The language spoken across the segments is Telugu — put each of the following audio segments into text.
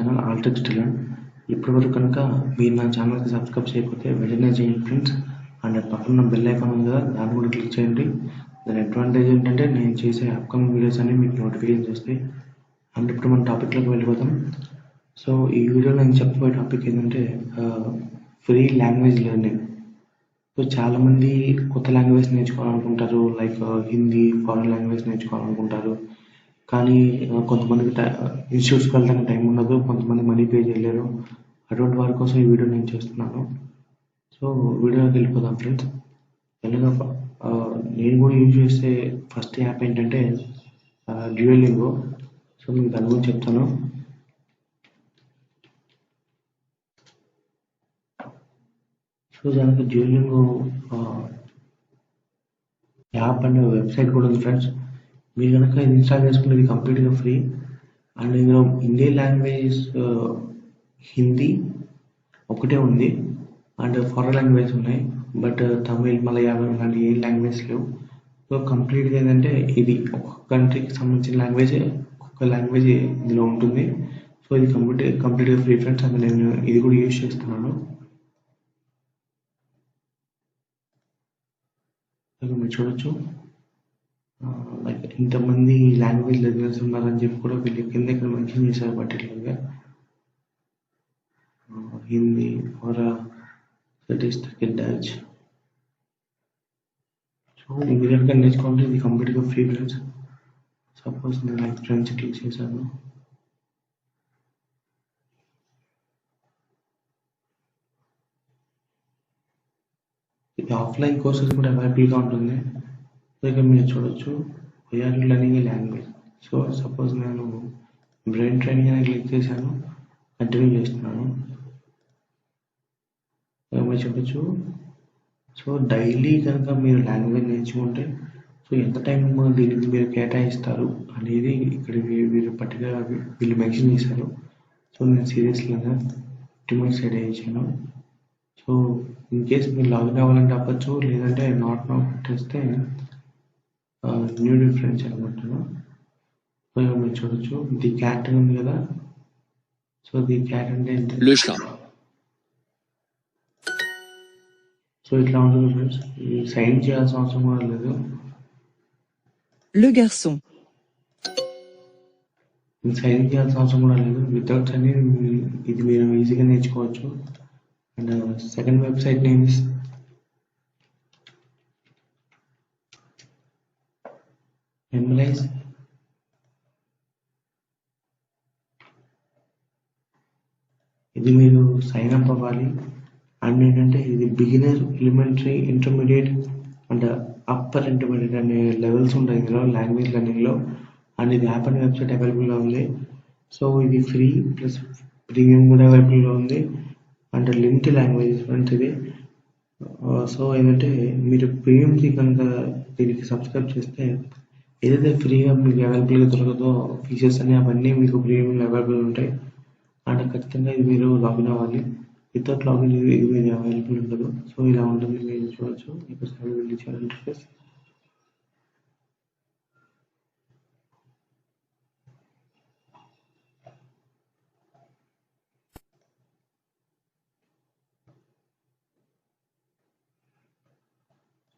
ఛానల్ ఆల్టెక్స్ టిలన్. ఇప్పటివరకు కనుక మీరు నా ఛానల్కి సబ్స్క్రైబ్ చేయకపోతే వెంటనే చేయండి ఫ్రెండ్స్. అండ్ పక్కన బెల్ ఐకాన్ ఉంది కదా, దాన్ని కూడా క్లిక్ చేయండి. దాని అడ్వాంటేజ్ ఏంటంటే నేను చేసే అప్కమింగ్ వీడియోస్ అన్ని మీకు నోటిఫికేషన్స్ వస్తాయి. అండ్ ఇప్పుడు మన టాపిక్లోకి వెళ్ళిపోతాం. సో ఈ వీడియోలో నేను చెప్పబోయే టాపిక్ ఏంటంటే ఫ్రీ లాంగ్వేజ్ లెర్నింగ్. సో చాలామంది కొత్త లాంగ్వేజ్ నేర్చుకోవాలనుకుంటారు, లైక్ హిందీ, ఫారెన్ లాంగ్వేజ్ నేర్చుకోవాలనుకుంటారు. కానీ కొంతమందికి ఇన్స్టిట్యూట్స్కి వెళ్ళడానికి టైం ఉండదు, కొంతమంది మనీ పే చేయలేరు. అటువంటి వారి కోసం ఈ వీడియో నేను చేస్తున్నాను. సో వీడియోకి వెళ్ళిపోదాం ఫ్రెండ్స్. ఎలాగ నేను కూడా యూజ్ చేసే ఫస్ట్ యాప్ ఏంటంటే డ్యూయలింగో. సో మీకు దాని గురించి చెప్తాను. సో దానికి డ్యూయలింగో యాప్ అనే వెబ్సైట్ కూడా ఉంది ఫ్రెండ్స్. మీరు కనుక ఇది ఇన్స్టాల్ చేసుకునేది కంప్లీట్గా ఫ్రీ. అండ్ ఇందులో ఇండియన్ లాంగ్వేజ్ హిందీ ఒకటే ఉంది, అండ్ ఫారెన్ లాంగ్వేజ్ ఉన్నాయి. బట్ తమిళ్, మలయాళం లాంటి ఏ లాంగ్వేజ్ లేవు. సో కంప్లీట్గా ఏంటంటే ఇది ఒక్కొక్క కంట్రీకి సంబంధించిన లాంగ్వేజ్, ఒక్కొక్క లాంగ్వేజ్ ఇందులో ఉంటుంది. సో ఇది కంప్లీట్గా ఫ్రీ ఫ్రెండ్స్. అండ్ నేను ఇది కూడా యూజ్ చేస్తున్నాను. మీరు చూడొచ్చు, లైక్ ఇంతమంది లాంగ్వేజ్ లెర్నర్స్ ఉన్నారని చెప్పి కూడా వీళ్ళు కింద ఇక్కడ మెన్షన్ చేశారు పర్టికులర్గా. Hindi are Dutch. సో మీరు కనుక నేర్చుకోవాలంటే ఇది కంప్లీట్గా ఫ్రీ ఫ్రెండ్స్. సపోజ్ నేను లైక్ ఫ్రెండ్స్ క్లిక్ చేశాను. ఇది ఆఫ్లైన్ కోర్సెస్ కూడా అవైలబుల్గా ఉంటుంది. ఇక్కడ మీరు చూడొచ్చు, వీఆర్ లెర్నింగ్ ఏ లాంగ్వేజ్. సో సపోజ్ నేను బ్రెయిన్ ట్రైనింగ్ అని క్లిక్ చేశాను, కంటిన్యూ చేస్తున్నాను. మీరు చూడొచ్చు. సో డైలీ కనుక మీరు లాంగ్వేజ్ నేర్చుకుంటే సో ఎంత టైం దీనికి మీరు కేటాయిస్తారు అనేది ఇక్కడ వీళ్ళు పర్టికులర్ వీళ్ళు మెన్షన్ చేశారు. సో నేను సీరియస్లీగా 50 minutes సెట్ చేశాను. సో ఇన్ కేస్ మీరు లాగిన్ అవ్వాలంటే అవ్వచ్చు, లేదంటే నాట్ పెట్టేస్తే న్యూ డిఫరెన్స్ అనుకుంటాను. సో మీరు చూడొచ్చు, ది క్యాట్ ఉంది కదా. సో ది క్యాట్ అంటే సో ఇట్లా ఉంటుంది ఫ్రెండ్స్. సైన్ చేయాల్సిన అవసరం కూడా లేదు. Le garçon. సైన్ చేయాల్సిన అవసరం కూడా లేదు. వితౌట్ సైన్ ఇది మీరు ఈజీగా నేర్చుకోవచ్చు. And second website name is Memrise. ఇది మీరు సైన్ అప్ అవ్వాలి. అండ్ ఏంటంటే ఇది beginner, elementary, intermediate and upper intermediate అనే లెవెల్స్ ఉంటాయి ఇందులో లాంగ్వేజ్ లెర్నింగ్లో. అండ్ ఇది యాప్ అనే వెబ్సైట్ అవైలబుల్గా ఉంది. సో ఇది ఫ్రీ ప్లస్ ప్రీమియం కూడా అవైలబుల్గా ఉంది. అండ్ లిమిటెడ్ లాంగ్వేజెస్ ఫ్రెండ్స్ ఇది. సో ఏంటంటే మీరు ప్రీమియంకి కనుక దీనికి సబ్స్క్రైబ్ చేస్తే ఏదైతే ఫ్రీగా మీకు అవైలబుల్గా దొరకదో ఫీచర్స్ అని అవన్నీ మీకు ప్రీమియంలో అవైలబుల్ ఉంటాయి. అండ్ ఖచ్చితంగా ఇది మీరు లాగిన్ అవ్వాలి. వితౌట్ లాగిన్ ఇది మీరు అవైలబుల్ ఉండదు. సో ఇలా ఉంటుంది, మీరు చూడొచ్చు. ఇక్కడ ఇంటర్ఫేస్.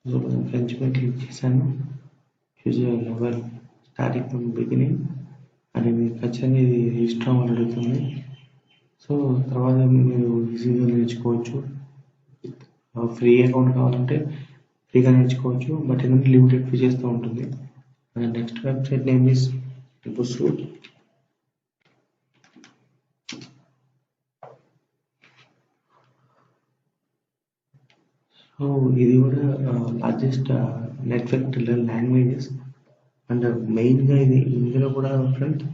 సో ఫ్రెంచ్ మీద క్లిక్ చేశాను. Choose level starting from beginning అని మీకు ఖచ్చితంగా ఇది రిజిస్టర్ అవ్వాలని అడుగుతుంది. సో తర్వాత మీరు ఈజీగా నేర్చుకోవచ్చు. ఫ్రీ అకౌంట్ కావాలంటే ఫ్రీగా నేర్చుకోవచ్చు, బట్ ఏంటంటే లిమిటెడ్ ఫీచర్స్తో ఉంటుంది. నెక్స్ట్ వెబ్సైట్ నేమ్ ఇస్ బుస్రూట్. సో ఇది కూడా largest network to learn languages. And మెయిన్గా ఇది ఇందులో కూడా ఫ్రెండ్స్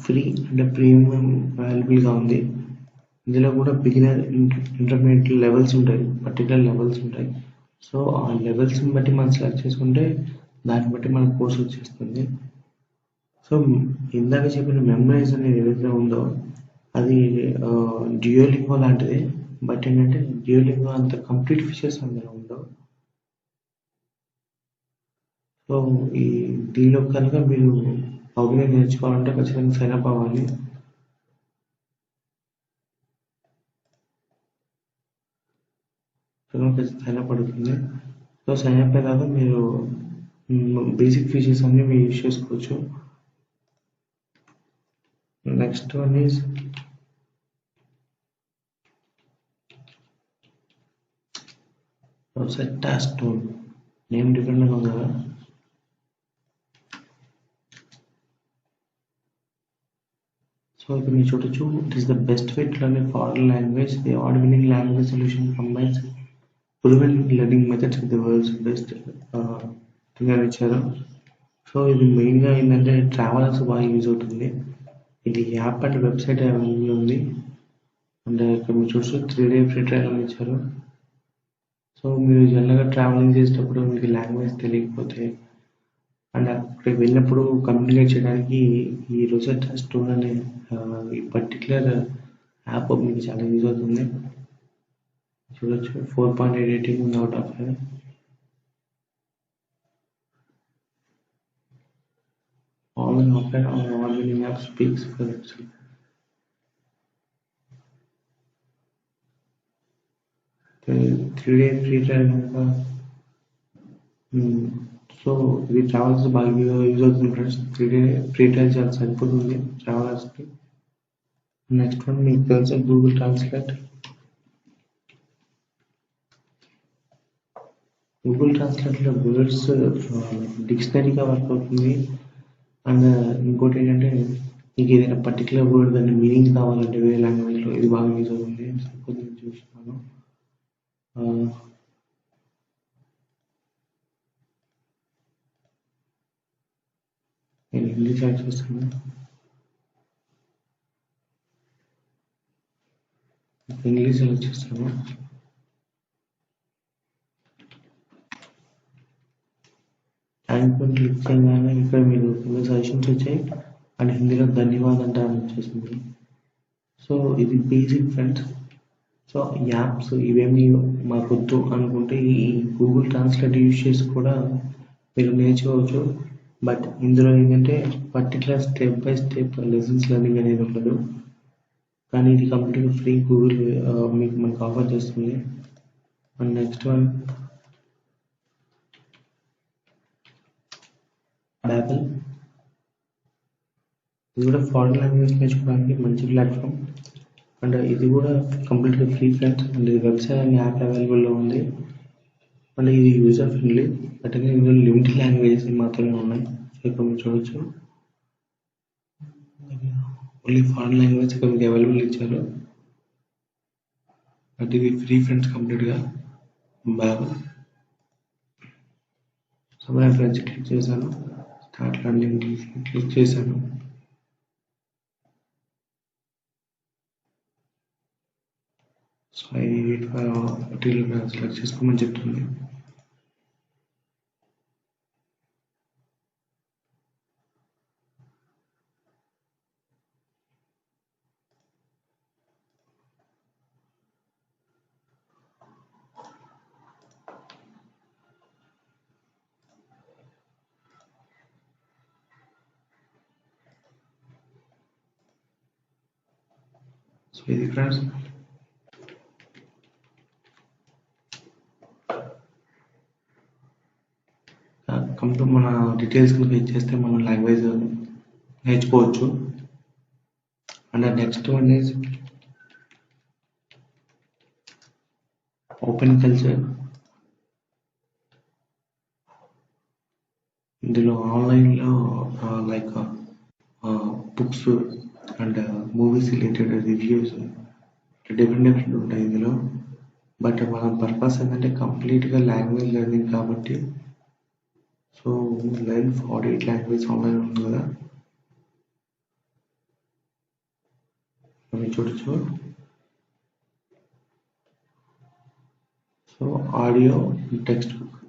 ఫ్రీ అండ్ ప్రీమియం అవైలబుల్గా ఉంది. ఇందులో కూడా బిగినర్, ఇంటర్మీడియట్ లెవెల్స్ ఉంటాయి, పర్టికులర్ లెవెల్స్ ఉంటాయి. సో ఆ లెవెల్స్ని బట్టి మనం సెలెక్ట్ చేసుకుంటే దాన్ని బట్టి మన కోర్స్ వచ్చేస్తుంది. సో ఇందాక చెప్పిన మెమరైజ్ అనేది ఏదైతే ఉందో అది డ్యూయలింగో లాంటిది. బట్ ఏంటంటే డ్యూయలింగో అంత కంప్లీట్ ఫీచర్స్ అందులో ఉండవు. సో ఈ దీనిలో కనుక మీరు పబ్ని నేర్చుకోవాలంటే ఖచ్చితంగా సైన్ అప్ అవ్వాలి. సైన్ అప్ అడుగుతుంది. సో సైన్ అప్ అయినాక మీరు బేసిక్ ఫీచర్స్ అన్ని మీరు యూజ్ చేసుకోవచ్చు. Next one is website task tool. Name dependent ఉంది కదా. సో ఇక్కడ మీరు చూడొచ్చు, it is the best way to learn A foreign language. The award winning language solution combines proven learning methods with the world's best thing అని ఇచ్చారు. సో ఇది మెయిన్గా ఏంటంటే ట్రావెలర్స్ బాగా యూజ్ అవుతుంది. ఇది యాప్ అండ్ వెబ్సైట్ అవైలబుల్ ఉంది. అండ్ ఇక్కడ మీరు చూడొచ్చు 3 day ఫ్రీ ట్రయల్ అని ఇచ్చారు. సో మీరు జనరల్గా ట్రావెలింగ్ చేసేటప్పుడు మీకు లాంగ్వేజ్ తెలియకపోతే అండ్ అక్కడికి వెళ్ళినప్పుడు కమ్యూనికేట్ చేయడానికి ఈ రొసెట్టా స్టోర్ అనే ఈ పర్టికులర్ యాప్ మీకు చాలా యూజ్ అవుతుంది. చూడొచ్చు 4.8 రేటింగ్ ఉంది out of 5. Online offline online app speaks for itself. Three day free trial కనుక సో ఇది ట్రావెల్స్ బాగా యూజ్ అవుతుంది ఫ్రెండ్స్. 3 day ఫ్రీ ట్రయల్ చాలా సరిపోతుంది ట్రావెలర్స్కి. నెక్స్ట్ వన్ మీకు తెలుసా గూగుల్ ట్రాన్స్లేట్. గూగుల్ ట్రాన్స్లేట్లో వర్డ్స్ డిక్షనరీగా వర్క్ అవుతుంది. అండ్ ఇంకోటి ఏంటంటే మీకు ఏదైనా పర్టికులర్ వర్డ్ దాని మీనింగ్ కావాలంటే వేరే లాంగ్వేజ్లో ఇది బాగా యూజ్ అవుతుంది. సపోజ్ నేను చూస్తున్నాను, నేను హిందీ సెలెక్ట్ చేస్తాను. ఇంగ్లీష్ సెలెక్ట్ చేస్తాను. థ్యాంక్ యూ క్లిక్ చేయగానే ఇక్కడ మీరు కింద సజెషన్స్ వచ్చాయి అండ్ హిందీలో ధన్యవాద్ అంటే అని వచ్చేసింది. సో ఇది బేసిక్ ఫ్రెండ్స్. సో యాప్స్ ఇవేమి మాకొద్దు అనుకుంటే ఈ గూగుల్ ట్రాన్స్లేట్ యూజ్ చేసి కూడా మీరు నేర్చుకోవచ్చు. బట్ ఇందులో ఏంటంటే particular step by step lessons learning అనేది ఉండదు. కానీ ఇది కంప్లీట్గా ఫ్రీ గూగుల్ మీకు మనకు ఆఫర్ చేస్తుంది. And next one Babbel. ఇది కూడా ఫారెన్ లాంగ్వేజ్ నేర్చుకోవడానికి మంచి ప్లాట్ఫామ్. అండ్ ఇది కూడా కంప్లీట్గా ఫ్రీ ఫ్రెండ్స్. అండ్ ఇది వెబ్సైట్ అండ్ యాప్ అవైలబుల్లో ఉంది. అండ్ ఇది యూజర్ ఫ్రెండ్లీ. బట్ ఇందులో లిమిటెడ్ లాంగ్వేజెస్ మాత్రమే ఉన్నాయి. సో ఇక్కడ మీరు చూడొచ్చు ఓన్లీ ఫారెన్ లాంగ్వేజ్ ఇక్కడ మీకు అవైలబుల్ ఇచ్చారు. బట్ ఇది ఫ్రీ ఫ్రెండ్స్ కంప్లీట్గా బాబెల్. సో నేను ఫ్రెండ్స్ క్లిక్ చేశాను, స్టార్ట్ లెర్నింగ్ క్లిక్ చేశాను. సో ఇది సెలెక్ట్ చేసుకోమని చెప్తుంది. సో ఇది ఫ్రెండ్స్. కంప్లీట్ మన డీటెయిల్స్ కనుక ఇచ్చేస్తే మనం లాంగ్వేజ్ నేర్చుకోవచ్చు. And next one is open culture. ఇందులో ఆన్లైన్లో like books and movies related reviews different ఉంటాయి ఇందులో. బట్ మన పర్పస్ ఏంటంటే కంప్లీట్గా లాంగ్వేజ్ లెర్నింగ్ కాబట్టి. సో లెర్న్ 48 లాంగ్వేజ్ ఆన్లైన్ ఉంది కదా, మీరు చూడొచ్చు. So audio text book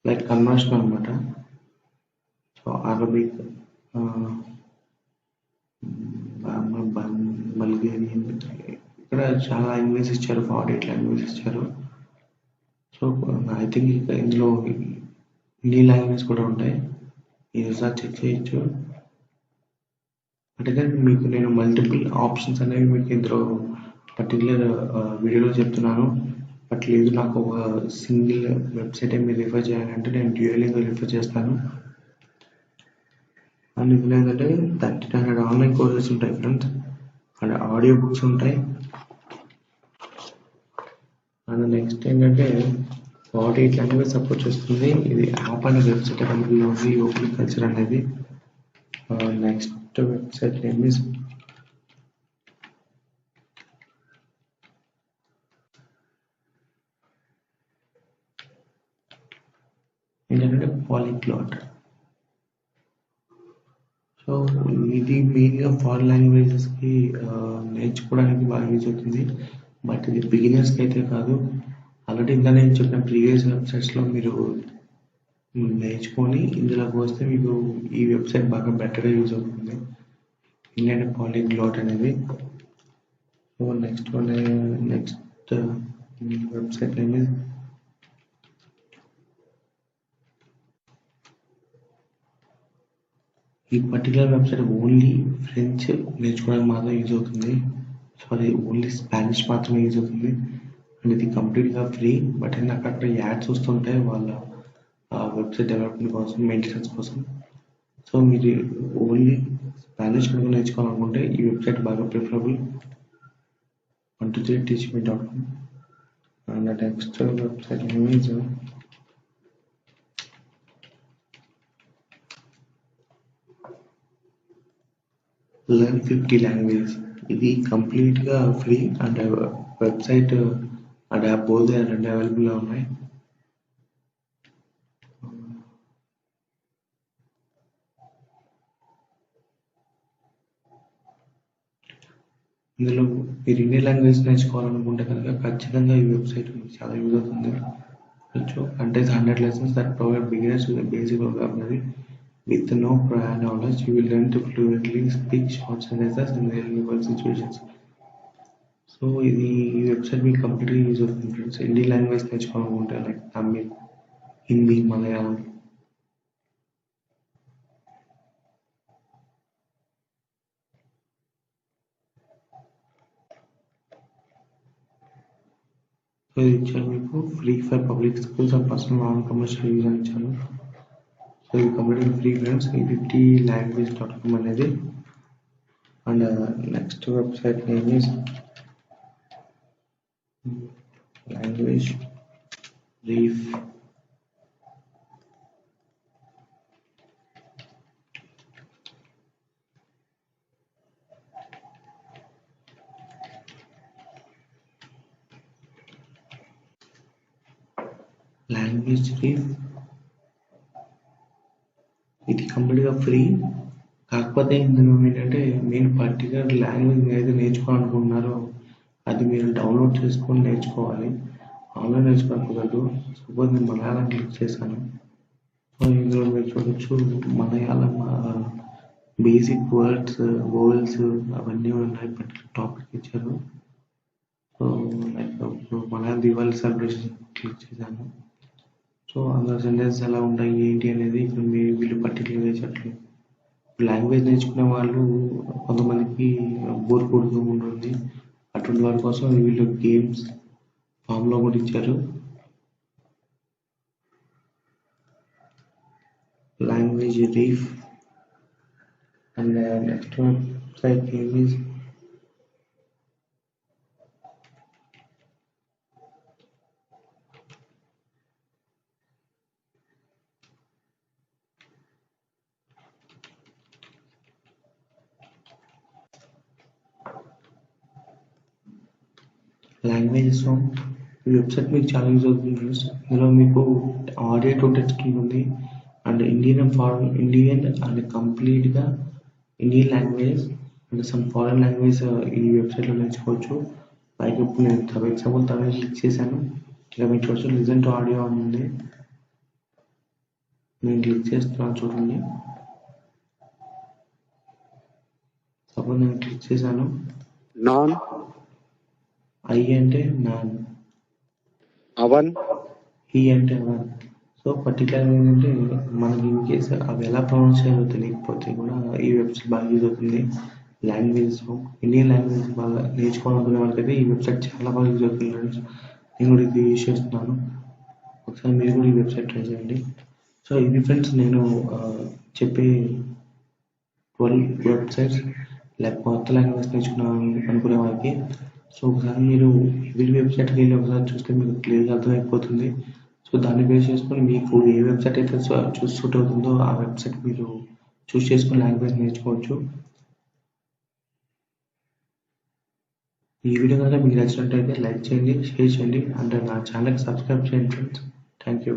like conversion అనమాట. సో అరబిక్, బల్గేరియన్, ఇక్కడ చాలా లాంగ్వేజ్ ఇచ్చారు, 48 లాంగ్వేజ్ ఇచ్చారు. సో ఐ థింక్ ఇందులో హిందీ లాంగ్వేజ్ కూడా ఉంటాయి. ఇది ఒకసారి చెక్ చేయొచ్చు. అంటే మీకు నేను మల్టిపుల్ ఆప్షన్స్ అనేవి మీకు ఇందులో పర్టికులర్ వీడియోలో చెప్తున్నాను. బట్ లేదు నాకు ఒక సింగిల్ వెబ్సైట్ మీరు రిఫర్ చేయాలంటే నేను డ్యూయలింగ్ రిఫర్ చేస్తాను. అండ్ ఇందులో ఏంటంటే 1300 ఆన్లైన్ కోర్సెస్ ఉంటాయి ఫ్రెండ్స్. అండ్ ఆడియో బుక్స్ ఉంటాయి. అండ్ నెక్స్ట్ ఏంటంటే 48 లాంగ్వేజ్ సపోర్ట్ చేస్తుంది. ఇది యాప్ అనే వెబ్సైట్ కంపెనీలో ఉంది ఓపెన్ కల్చర్ అనేది. నెక్స్ట్ వెబ్సైట్ నేమ్ ఇస్ ఏంటంటే పాలిగ్లాట్. సో ఇది మెయిన్గా ఫారెన్ లాంగ్వేజెస్కి నేర్చుకోవడానికి బాగా యూజ్ అవుతుంది. బట్ ఇది బిగినర్స్కి అయితే కాదు. ఆల్రెడీ ఇంకా నేను చెప్పిన ప్రీవియస్ వెబ్సైట్స్లో మీరు నేర్చుకొని ఇందులోకి వస్తే మీకు ఈ వెబ్సైట్ బాగా బెటర్గా యూజ్ అవుతుంది. ఏంటంటే పాలిగ్లాట్ అనేది. So next website name is ఈ పర్టికులర్ వెబ్సైట్ ఓన్లీ ఫ్రెంచ్ నేర్చుకోవడానికి మాత్రం యూజ్ అవుతుంది. సారీ, ఓన్లీ స్పానిష్ మాత్రమే యూజ్ అవుతుంది. అండ్ ఇది కంప్లీట్గా ఫ్రీ. బట్ నాకు అక్కడ యాడ్స్ వస్తుంటాయి వాళ్ళ వెబ్సైట్ డెవలప్మెంట్ కోసం, మెయింటెనెన్స్ కోసం. సో మీరు ఓన్లీ స్పానిష్ కనుక నేర్చుకోవాలనుకుంటే ఈ వెబ్సైట్ బాగా preferable. 123teachme.com. And next website name is learn 50 language. ఇది కంప్లీట్గా free and website and app both రెండు అవైలబుల్గా ఉన్నాయి. ఇందులో మీరు ఇండియన్ లాంగ్వేజ్ నేర్చుకోవాలనుకుంటే కనుక ఖచ్చితంగా ఈ వెబ్సైట్ మీకు చాలా యూజ్ అవుతుంది. Contains 100 lessons that provide beginners with a basic vocabulary. With no prior knowledge, you will learn to fluently speak short sentences in real world situations. So ఈ వెబ్సైట్ మీకు కంప్లీట్గా యూజ్ అవుతుంది ఫ్రెండ్స్. ఇండియన్ లాంగ్వేజ్ నేర్చుకోవాలనుకుంటే లైక్ తమిళ్, హిందీ, మలయాళం. సో ఇది ఇచ్చాను మీకు free for public schools and personal non commercial use అని ఇచ్చాను. సో ఇది కంప్లీట్గా ఫ్రీ ఫ్రెండ్స్. ఈ 50language.com అనేది. And next website name is language reef. Language reef ఇది కంప్లీట్గా ఫ్రీ. కాకపోతే ఇందులో ఏంటంటే మెయిన్ పర్టికులర్ లాంగ్వేజ్ ఏదైతే నేర్చుకోవాలనుకుంటున్నారో అది మీరు డౌన్లోడ్ చేసుకొని నేర్చుకోవాలి. ఆన్లైన్ నేర్చుకోకూడదు. సపోజ్ నేను మలయాళం క్లిక్ చేశాను. సో ఇందులో మీరు చూడొచ్చు మలయాళం బేసిక్ వర్డ్స్, వోవెల్స్ అవన్నీ ఉన్నాయి. పర్టికులర్ టాపిక్ ఇచ్చారు. So like Malayalam Diwali celebration click చేశాను. సో అందులో సెంటెన్స్ ఎలా ఉంటాయి ఏంటి అనేది ఇక్కడ వీళ్ళు పర్టికులర్గా చెప్పలేదు. లాంగ్వేజ్ నేర్చుకునే వాళ్ళు కొంతమందికి బోర్ కొడుతూ ఉంటుంది. అటువంటి వారి కోసం వీళ్ళు గేమ్స్ ఫామ్లో కూడా ఇచ్చారు. Language reef. And next website name is languages. ఈ వెబ్సైట్ మీకు చాలా యూజ్ అవుతుంది ఫ్రెండ్స్. ఇందులో మీకు ఆడియో టు టెక్స్ట్ ఉంటుంది. అండ్ ఇండియన్ అండ్ కంప్లీట్గా Indian language and some foreign language ఈ వెబ్సైట్లో నేర్చుకోవచ్చు. లైక్ ఇప్పుడు నేను ఫర్ ఎగ్జాంపుల్ తమిళ్ క్లిక్ చేశాను. ఇక మీకు చూడొచ్చు లిజన్ టు ఆడియో అని ఉంది. నేను క్లిక్ చేస్తున్నాను చూడండి. సపోజ్ నేను క్లిక్ చేశాను. నాన్, ఐ అంటే నాన్, అవన్, హీ అంటే అవన్. సో పర్టికులర్గా ఏంటంటే మనకి ఇన్ కేస్ అవి ఎలా ప్రొనౌన్స్ చేయాలో తెలియకపోతే కూడా ఈ వెబ్సైట్ బాగా యూజ్ అవుతుంది. లాంగ్వేజెస్ ఇండియన్ లాంగ్వేజ్ బాగా నేర్చుకోవాలనుకునే వాళ్ళకైతే ఈ వెబ్సైట్ చాలా బాగా యూజ్ అవుతుంది ఫ్రెండ్స్. నేను కూడా ఇది యూజ్ చేస్తున్నాను. ఒకసారి మీరు కూడా ఈ వెబ్సైట్ ట్రై చేయండి. సో ఇది ఫ్రెండ్స్ నేను చెప్పే 12 వెబ్సైట్స్ కొత్త లాంగ్వేజ్ నేర్చుకున్నాను అనుకునే వాళ్ళకి. సో ఒకసారి మీరు ఎవ్రీ వెబ్సైట్కి వెళ్ళి ఒకసారి చూస్తే మీకు క్లియర్గా అర్థమైపోతుంది. సో దాన్ని బేస్ చేసుకొని మీకు ఏ వెబ్సైట్ అయితే సూట్ అవుతుందో ఆ వెబ్సైట్ మీరు చూస్ చేసుకుని లాంగ్వేజ్ నేర్చుకోవచ్చు. ఈ వీడియో కనుక మీకు నచ్చినట్టయితే లైక్ చేయండి, షేర్ చేయండి అండ్ నా ఛానల్కి సబ్స్క్రైబ్ చేయండి ఫ్రెండ్స్. Thank you.